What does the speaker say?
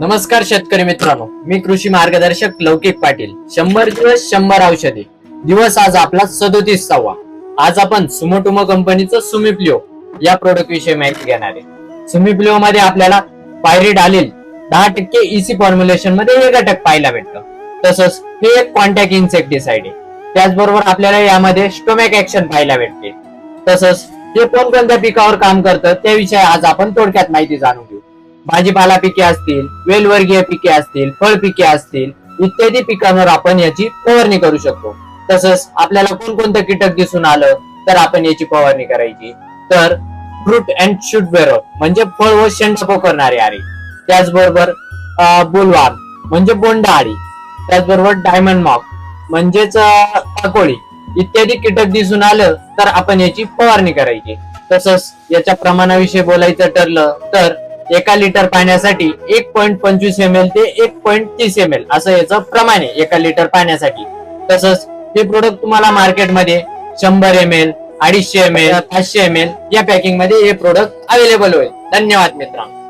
नमस्कार शेतकरी मित्रांनो, मी कृषी मार्गदर्शक लौकिक पाटील. 100 दिवस 100 औषधे दिवस आज आपला 37वा. आज आपण सुमोटोमो कंपनीचं सुमिप्लिओ या प्रोडक्ट विषयी माहिती घेणार आहे. सुमिप्लिओ मध्ये आपल्याला पायरिडॉलिल 10% इसी फॉर्म्युलेशन मध्ये हे घटक पाहायला भेटतं. तसंच हे एक कॉन्टॅक्ट इन्सेक्टिसाइड आहे. त्याचबरोबर आपल्याला यामध्ये स्टोमॅक ऍक्शन पाहायला भेटते. तसंच हे कोणत्या पिकावर काम करतं त्याविषयी आज आपण थोडक्यात माहिती जाणून घेऊ. भाजीपाला पिके असतील, वेलवर्गीय पिके असतील, फळ पिके असतील इत्यादी पिकांवर आपण याची फवारणी करू शकतो. तसंच आपल्याला कोणकोणतं कीटक दिसून आलं तर आपण याची फवारणी करायची. तर फ्रूट अँड शूट बेरर म्हणजे फळ व शेंडा पोखरणारे आळी, त्याचबरोबर बुलवार्म म्हणजे बोंडा आळी, त्याचबरोबर डायमंड मॉक म्हणजेच पाकोळी इत्यादी कीटक दिसून आलं तर आपण याची फवारणी करायची. तसंच याच्या प्रमाणाविषयी बोलायचं ठरलं तर एका लिटर पाण्यासाठी 1.25 ml ते 1.30 ml असं याचं प्रमाण आहे एका लिटर पाण्यासाठी. तसंच हे प्रोडक्ट तुम्हाला मार्केटमध्ये 100 ml, 250 ml, 500 ml या पॅकिंग मध्ये हे प्रोडक्ट अवेलेबल होईल. धन्यवाद मित्रांनो.